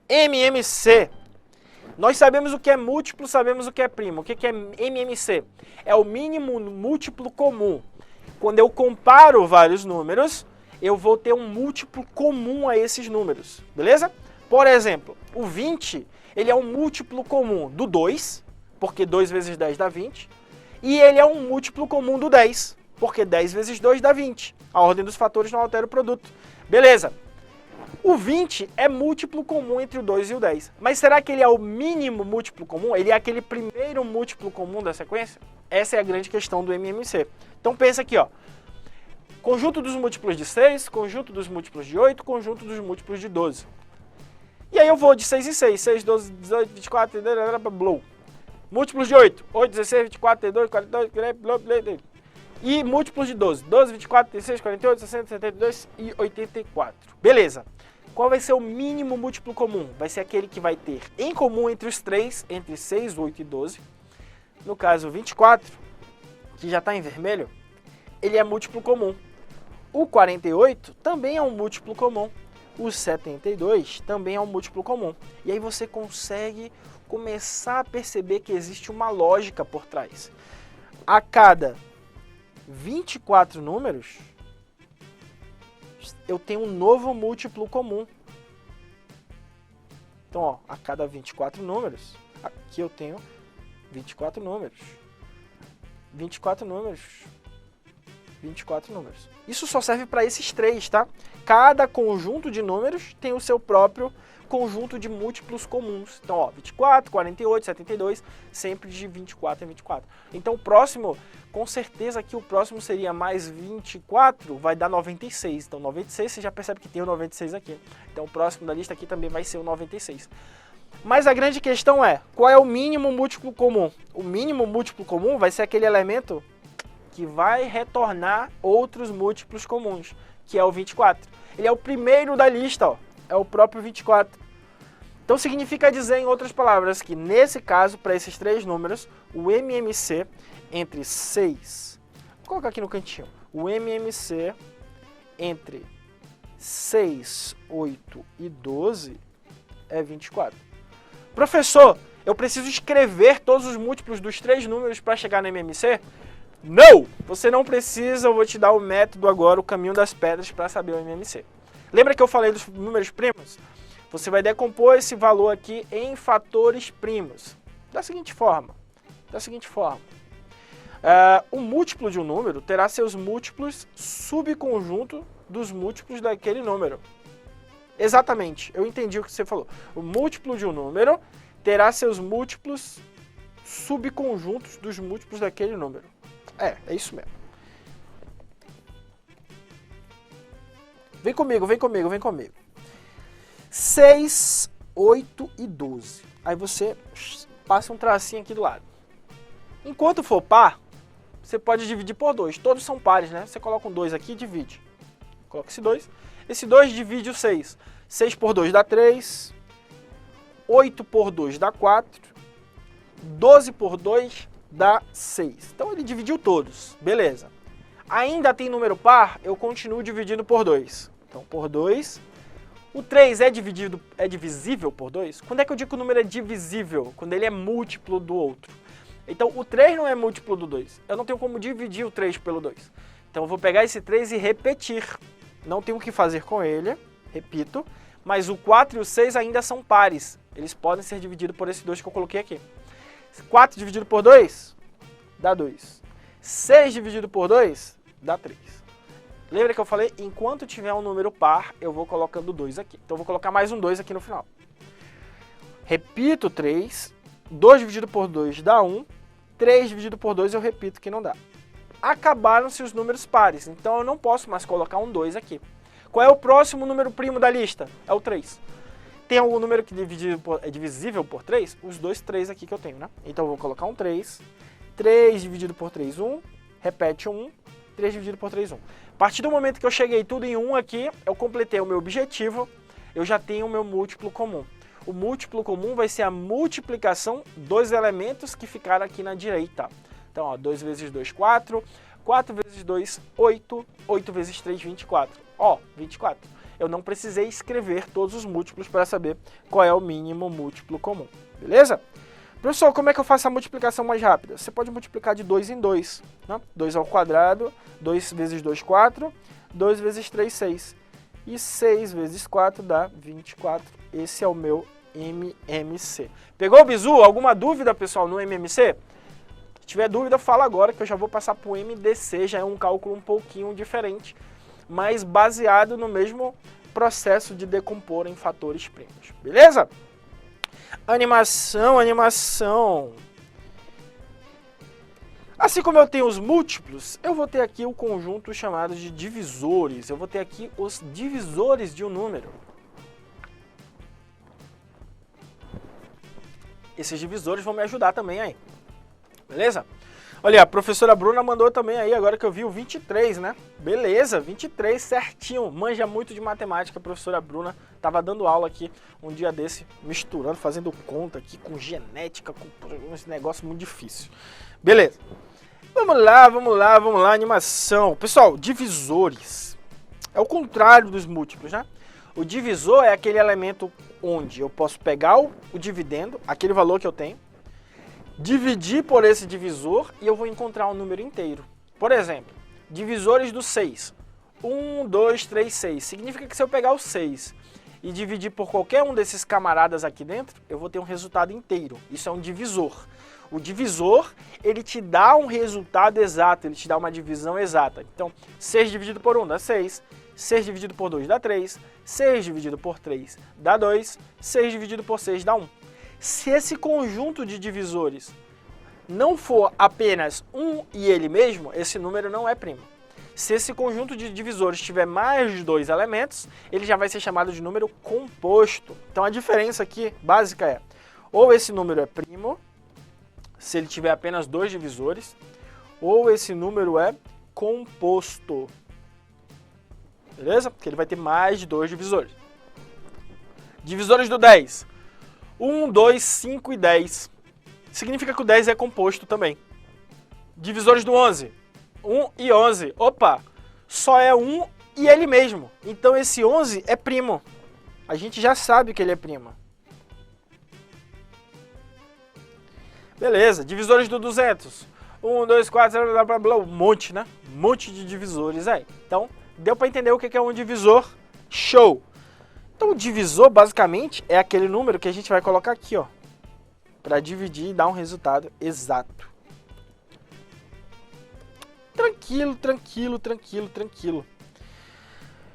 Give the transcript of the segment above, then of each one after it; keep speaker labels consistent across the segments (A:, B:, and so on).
A: MMC. Nós sabemos o que é múltiplo, sabemos o que é primo. O que é MMC? É o mínimo múltiplo comum. Quando eu comparo vários números, eu vou ter um múltiplo comum a esses números, beleza? Por exemplo, o 20, ele é um múltiplo comum do 2, porque 2 vezes 10 dá 20, e ele é um múltiplo comum do 10, porque 10 vezes 2 dá 20. A ordem dos fatores não altera o produto. Beleza. O 20 é múltiplo comum entre o 2 e o 10. Mas será que ele é o mínimo múltiplo comum? Ele é aquele primeiro múltiplo comum da sequência? Essa é a grande questão do MMC. Então pensa aqui, ó. Conjunto dos múltiplos de 6, conjunto dos múltiplos de 8, conjunto dos múltiplos de 12. E aí eu vou de 6 em 6, 6, 12, 18, 24, blow. Múltiplos de 8, 8, 16, 24, 32, 42, blá, blá, blá. E múltiplos de 12, 12, 24, 36, 48, 60, 72 e 84. Beleza. Qual vai ser o mínimo múltiplo comum? Vai ser aquele que vai ter em comum entre os três, entre 6, 8 e 12. No caso, 24, que já está em vermelho, ele é múltiplo comum. O 48 também é um múltiplo comum. O 72 também é um múltiplo comum. E aí você consegue começar a perceber que existe uma lógica por trás. A cada 24 números, eu tenho um novo múltiplo comum. Então, ó, a cada 24 números, aqui eu tenho 24 números. 24 números. 24 números. Isso só serve para esses três, tá? Cada conjunto de números tem o seu próprio conjunto de múltiplos comuns. Então, ó, 24, 48, 72, sempre de 24 em 24. Então, o próximo, com certeza que o próximo seria mais 24, vai dar 96. Então, 96, você já percebe que tem o 96 aqui. Então, o próximo da lista aqui também vai ser o 96. Mas a grande questão é, qual é o mínimo múltiplo comum? O mínimo múltiplo comum vai ser aquele elemento que vai retornar outros múltiplos comuns, que é o 24. Ele é o primeiro da lista, ó. É o próprio 24. Então significa dizer, em outras palavras, que nesse caso, para esses três números, o MMC entre 6, vou colocar aqui no cantinho, o MMC entre 6, 8 e 12 é 24. Professor, eu preciso escrever todos os múltiplos dos três números para chegar no MMC? Não! Você não precisa, eu vou te dar o método agora, o caminho das pedras para saber o MMC. Lembra que eu falei dos números primos? Você vai decompor esse valor aqui em fatores primos. Da seguinte forma. O múltiplo de um número terá seus múltiplos subconjunto dos múltiplos daquele número. Exatamente, eu entendi o que você falou. O múltiplo de um número terá seus múltiplos subconjuntos dos múltiplos daquele número. É isso mesmo. Vem comigo. 6, 8 e 12. Aí você passa um tracinho aqui do lado. Enquanto for par, você pode dividir por 2. Todos são pares, né? Você coloca um 2 aqui e divide. Coloca esse 2. Esse 2 divide o 6. 6 por 2 dá 3. 8 por 2 dá 4. 12 por 2 dá 6. Então ele dividiu todos. Beleza. Ainda tem número par, eu continuo dividindo por 2. Então, por 2. O 3 é divisível por 2? Quando é que eu digo que o número é divisível? Quando ele é múltiplo do outro. Então, o 3 não é múltiplo do 2. Eu não tenho como dividir o 3 pelo 2. Então, eu vou pegar esse 3 e repetir. Não tenho o que fazer com ele, repito. Mas o 4 e o 6 ainda são pares. Eles podem ser divididos por esses 2 que eu coloquei aqui. 4 dividido por 2 dá 2. 6 dividido por 2 dá 3. Lembra que eu falei? Enquanto tiver um número par, eu vou colocando 2 aqui. Então, eu vou colocar mais um 2 aqui no final. Repito 3. 2 dividido por 2 dá 1. 3 dividido por 2 eu repito que não dá. Acabaram-se os números pares. Então, eu não posso mais colocar um 2 aqui. Qual é o próximo número primo da lista? É o 3. Tem algum número que é divisível por 3? Os dois 3 aqui que eu tenho, né? Então, eu vou colocar um 3. 3 dividido por 3, 1. Repete 1. 3 dividido por 3, 1. A partir do momento que eu cheguei tudo em 1 aqui, eu completei o meu objetivo, eu já tenho o meu múltiplo comum. O múltiplo comum vai ser a multiplicação dos elementos que ficaram aqui na direita. Então, ó, 2 vezes 2, 4. 4 vezes 2, 8. 8 vezes 3, 24. Ó, 24. eu não precisei escrever todos os múltiplos para saber qual é o mínimo múltiplo comum, beleza? Professor, como é que eu faço a multiplicação mais rápida? Você pode multiplicar de 2 em 2, né? 2 ao quadrado, 2 vezes 2, 4, 2 vezes 3, 6. E 6 vezes 4 dá 24. Esse é o meu MMC. Pegou o bizu? Alguma dúvida, pessoal, no MMC? Se tiver dúvida, fala agora que eu já vou passar para o MDC, já é um cálculo um pouquinho diferente, mas baseado no mesmo processo de decompor em fatores primos, beleza? Animação, animação. Assim como eu tenho os múltiplos, eu vou ter aqui o conjunto chamado de divisores. Eu vou ter aqui os divisores de um número. Esses divisores vão me ajudar também aí, beleza? Olha, a professora Bruna mandou também aí, agora que eu vi o 23, né? Beleza, 23, certinho. Manja muito de matemática, a professora Bruna. Tava dando aula aqui um dia desse, misturando, fazendo conta aqui com genética, com esse negócio muito difícil. Beleza. Vamos lá, vamos lá, vamos lá, animação. Pessoal, divisores. É o contrário dos múltiplos, né? O divisor é aquele elemento onde eu posso pegar o dividendo, aquele valor que eu tenho, dividir por esse divisor e eu vou encontrar um número inteiro. Por exemplo, divisores do 6. 1, 2, 3, 6. Significa que se eu pegar o 6 e dividir por qualquer um desses camaradas aqui dentro, eu vou ter um resultado inteiro. Isso é um divisor. O divisor, ele te dá um resultado exato, ele te dá uma divisão exata. Então, 6 dividido por 1 dá 6, 6 dividido por 2 dá 3, 6 dividido por 3 dá 2, 6 dividido por 6 dá 1. Se esse conjunto de divisores não for apenas um e ele mesmo, esse número não é primo. Se esse conjunto de divisores tiver mais de 2 elementos, ele já vai ser chamado de número composto. Então a diferença aqui básica é, ou esse número é primo, se ele tiver apenas 2 divisores, ou esse número é composto. Beleza? Porque ele vai ter mais de 2 divisores. Divisores do 10. 1, 2, 5 e 10. Significa que o 10 é composto também. Divisores do 11. 1 e 11. Opa! Só é 1 e ele mesmo. Então esse 11 é primo. A gente já sabe que ele é primo. Beleza. Divisores do 200. 1, 2, 4, blá, blá, blá, um monte, né? Um monte de divisores aí. Então, deu para entender o que é um divisor? Show! Então, o divisor, basicamente, é aquele número que a gente vai colocar aqui, ó, para dividir e dar um resultado exato. Tranquilo, tranquilo, tranquilo, tranquilo.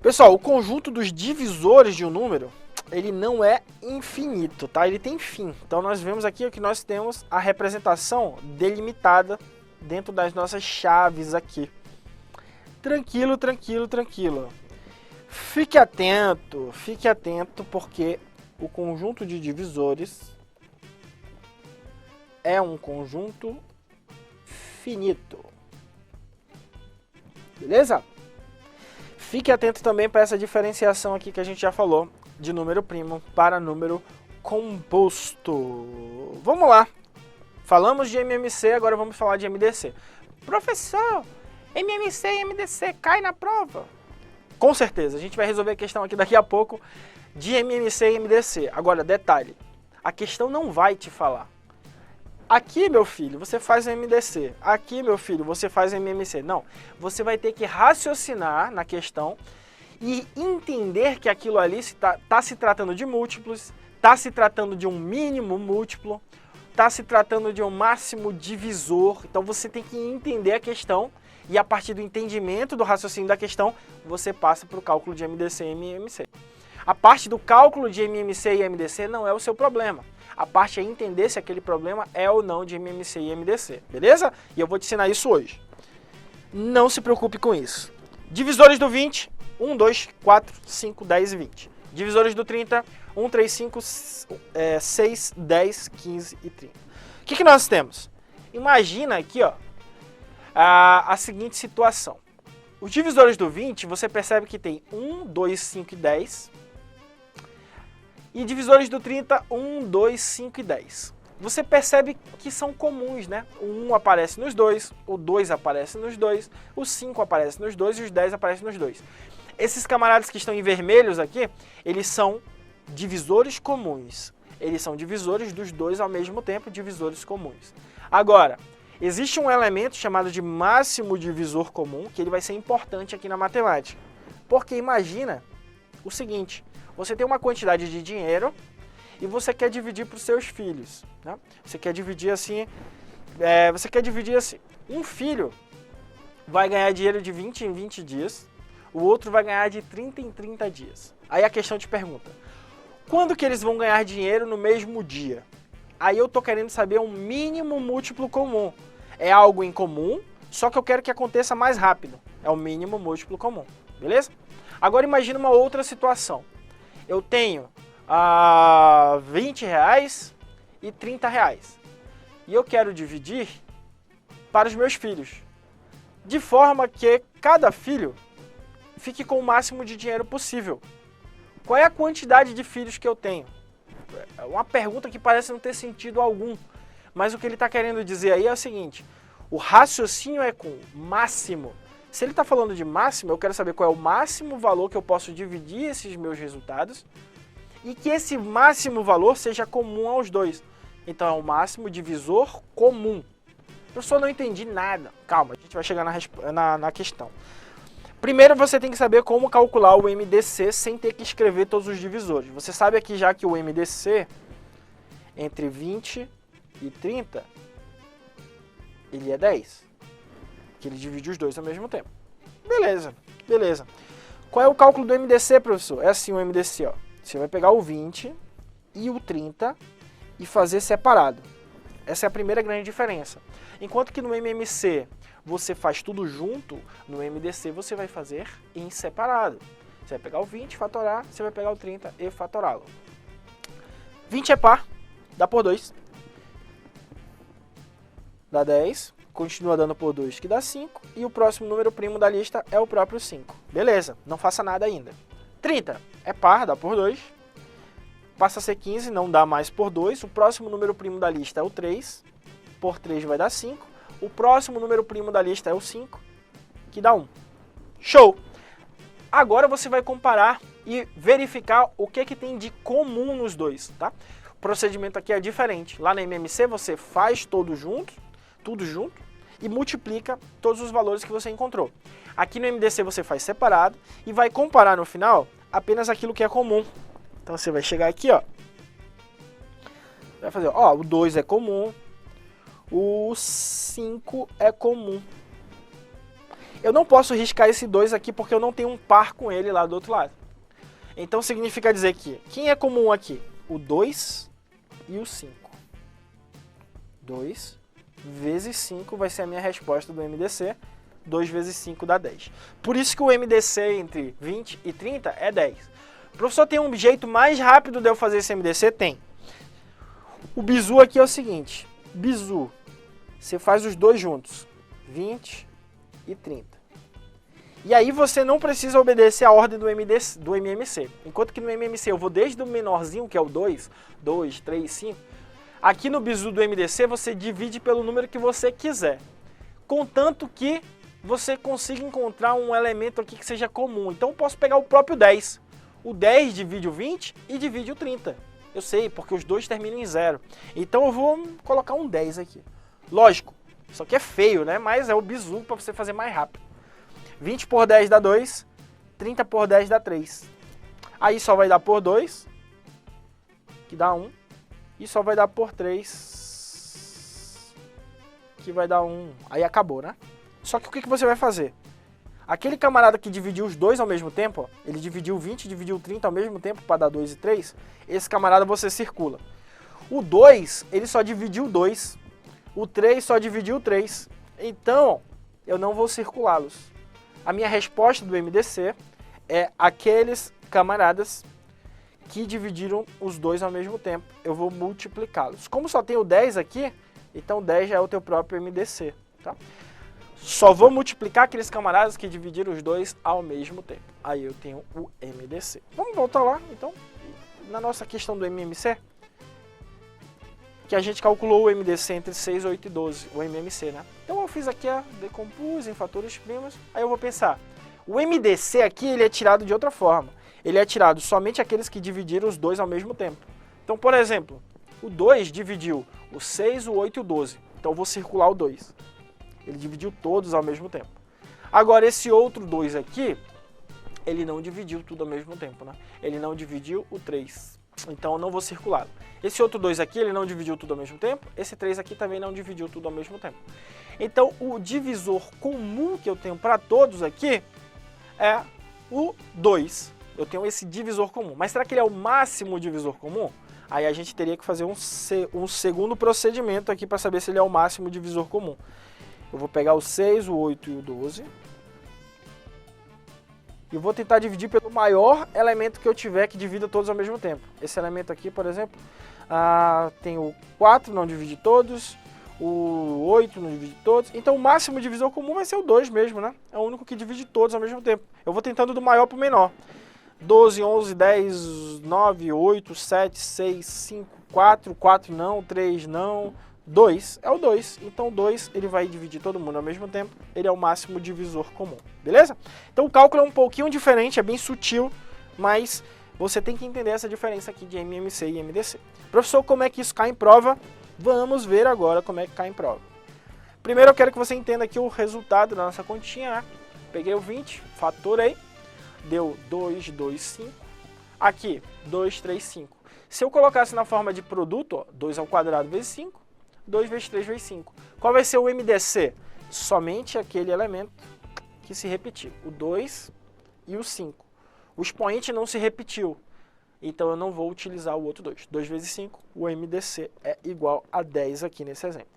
A: Pessoal, o conjunto dos divisores de um número, ele não é infinito, tá? Ele tem fim. Então, nós vemos aqui que nós temos a representação delimitada dentro das nossas chaves aqui. Tranquilo, tranquilo, tranquilo. Fique atento, porque o conjunto de divisores é um conjunto finito. Beleza? Fique atento também para essa diferenciação aqui que a gente já falou de número primo para número composto. Vamos lá. Falamos de MMC, agora vamos falar de MDC. Professor, MMC e MDC cai na prova? Com certeza, a gente vai resolver a questão aqui daqui a pouco de MMC e MDC. Agora, detalhe, a questão não vai te falar. Aqui, meu filho, você faz MDC. Aqui, meu filho, você faz MMC. Não, você vai ter que raciocinar na questão e entender que aquilo ali está se tratando de múltiplos, está se tratando de um mínimo múltiplo, está se tratando de um máximo divisor. Então, você tem que entender a questão. E a partir do entendimento do raciocínio da questão, você passa para o cálculo de MDC e MMC. A parte do cálculo de MMC e MDC não é o seu problema. A parte é entender se aquele problema é ou não de MMC e MDC, beleza? E eu vou te ensinar isso hoje. Não se preocupe com isso. Divisores do 20, 1, 2, 4, 5, 10 e 20. Divisores do 30, 1, 3, 5, 6, 10, 15 e 30. O que nós temos? Imagina aqui, ó, a seguinte situação. Os divisores do 20, você percebe que tem 1, 2, 5 e 10. E divisores do 30, 1, 2, 5 e 10. Você percebe que são comuns, né? O 1 aparece nos dois, o 2 aparece nos dois, o 5 aparece nos dois e os 10 aparecem nos dois. Esses camaradas que estão em vermelhos aqui, eles são divisores comuns. Eles são divisores dos dois ao mesmo tempo, divisores comuns. Agora, existe um elemento chamado de máximo divisor comum, que ele vai ser importante aqui na matemática. Porque imagina o seguinte, você tem uma quantidade de dinheiro e você quer dividir para os seus filhos. Né? Você quer dividir assim, um filho vai ganhar dinheiro de 20 em 20 dias, o outro vai ganhar de 30 em 30 dias. Aí a questão te pergunta, quando que eles vão ganhar dinheiro no mesmo dia? Aí eu tô querendo saber um mínimo múltiplo comum. É algo em comum, só que eu quero que aconteça mais rápido. É o mínimo múltiplo comum, beleza? Agora imagina uma outra situação. Eu tenho 20 reais e 30 reais. E eu quero dividir para os meus filhos. De forma que cada filho fique com o máximo de dinheiro possível. Qual é a quantidade de filhos que eu tenho? É uma pergunta que parece não ter sentido algum. Mas o que ele está querendo dizer aí é o seguinte. O raciocínio é com máximo. Se ele está falando de máximo, eu quero saber qual é o máximo valor que eu posso dividir esses meus resultados. E que esse máximo valor seja comum aos dois. Então é o máximo divisor comum. Professor, não entendi nada. Calma, a gente vai chegar na questão. Primeiro você tem que saber como calcular o MDC sem ter que escrever todos os divisores. Você sabe aqui já que o MDC, entre 20 e 30, ele é 10. Que ele divide os dois ao mesmo tempo. Beleza, beleza. Qual é o cálculo do MDC, professor? É assim o MDC, ó. Você vai pegar o 20 e o 30 e fazer separado. Essa é a primeira grande diferença. Enquanto que no MMC você faz tudo junto, no MDC você vai fazer em separado. Você vai pegar o 20, fatorar, você vai pegar o 30 e fatorá-lo. 20 é par, dá por 2. Dá 10, continua dando por 2, que dá 5. E o próximo número primo da lista é o próprio 5. Beleza, não faça nada ainda. 30 é par, dá por 2. Passa a ser 15, não dá mais por 2. O próximo número primo da lista é o 3. Por 3 vai dar 5. O próximo número primo da lista é o 5, que dá 1. Show! Agora você vai comparar e verificar o que tem de comum nos dois, tá? O procedimento aqui é diferente. Lá na MMC você faz tudo junto, e multiplica todos os valores que você encontrou. Aqui no MDC você faz separado e vai comparar no final apenas aquilo que é comum. Então você vai chegar aqui, ó. Vai fazer, ó, o 2 é comum, o 5 é comum. Eu não posso riscar esse 2 aqui porque eu não tenho um par com ele lá do outro lado. Então significa dizer que quem é comum aqui? O 2 e o 5. 2 vezes 5 vai ser a minha resposta do MDC. 2 vezes 5 dá 10. Por isso que o MDC entre 20 e 30 é 10. Professor, tem um jeito mais rápido de eu fazer esse MDC? Tem. O bizu aqui é o seguinte. Bizu, você faz os dois juntos. 20 e 30. E aí você não precisa obedecer a ordem do MMC. Enquanto que no MMC eu vou desde o menorzinho, que é o 2, 2, 3, 5. Aqui no bizu do MDC você divide pelo número que você quiser. Contanto que você consiga encontrar um elemento aqui que seja comum. Então eu posso pegar o próprio 10. O 10 divide o 20 e divide o 30. Eu sei, porque os dois terminam em 0. Então eu vou colocar um 10 aqui. Lógico, isso aqui é feio, né? Mas é o bizu para você fazer mais rápido. 20 por 10 dá 2, 30 por 10 dá 3. Aí só vai dar por 2, que dá 1. E só vai dar por 3, que vai dar 1. Aí acabou, né? Só que o que você vai fazer? Aquele camarada que dividiu os dois ao mesmo tempo, ó, ele dividiu 20 e dividiu 30 ao mesmo tempo para dar 2 e 3, esse camarada você circula. O 2, ele só dividiu 2. O 3 só dividiu 3. Então, eu não vou circulá-los. A minha resposta do MDC é aqueles camaradas que dividiram os dois ao mesmo tempo. Eu vou multiplicá-los. Como só tem o 10 aqui, então 10 já é o teu próprio MDC. Tá? Só vou multiplicar aqueles camaradas que dividiram os dois ao mesmo tempo. Aí eu tenho o MDC. Vamos voltar lá, então, na nossa questão do MMC, que a gente calculou o MDC entre 6, 8 e 12, o MMC, né? Então eu fiz aqui, decompus em fatores primos, aí eu vou pensar, O MDC aqui, ele é tirado de outra forma. Ele é tirado somente aqueles que dividiram os dois ao mesmo tempo. Então, por exemplo, o 2 dividiu o 6, o 8 e o 12. Então, eu vou circular o 2. Ele dividiu todos ao mesmo tempo. Agora, esse outro 2 aqui, ele não dividiu tudo ao mesmo tempo, né? Ele não dividiu o 3. Então, eu não vou circular. Esse outro 2 aqui, ele não dividiu tudo ao mesmo tempo. Esse 3 aqui também não dividiu tudo ao mesmo tempo. Então, o divisor comum que eu tenho para todos aqui é o 2. Eu tenho esse divisor comum. Mas será que ele é o máximo divisor comum? Aí a gente teria que fazer um segundo procedimento aqui para saber se ele é o máximo divisor comum. Eu vou pegar o 6, o 8 e o 12. E vou tentar dividir pelo maior elemento que eu tiver que divida todos ao mesmo tempo. Esse elemento aqui, por exemplo, tem o 4, não divide todos. O 8 não divide todos. Então o máximo divisor comum vai ser o 2 mesmo, né? É o único que divide todos ao mesmo tempo. Eu vou tentando do maior para o menor. 12, 11, 10, 9, 8, 7, 6, 5, 4, 4 não, 3 não, 2 é o 2. Então o 2 ele vai dividir todo mundo ao mesmo tempo, ele é o máximo divisor comum, beleza? Então o cálculo é um pouquinho diferente, é bem sutil, mas você tem que entender essa diferença aqui de MMC e MDC. Professor, como é que isso cai em prova? Vamos ver agora como é que cai em prova. Primeiro eu quero que você entenda aqui o resultado da nossa continha, né? Peguei o 20, fatorei. Deu 2, 2, 5. Aqui, 2, 3, 5. Se eu colocasse na forma de produto, ó, 2 ao quadrado vezes 5, 2 vezes 3 vezes 5. Qual vai ser o MDC? Somente aquele elemento que se repetiu, o 2 e o 5. O expoente não se repetiu, então eu não vou utilizar o outro 2. 2 vezes 5, o MDC é igual a 10 aqui nesse exemplo.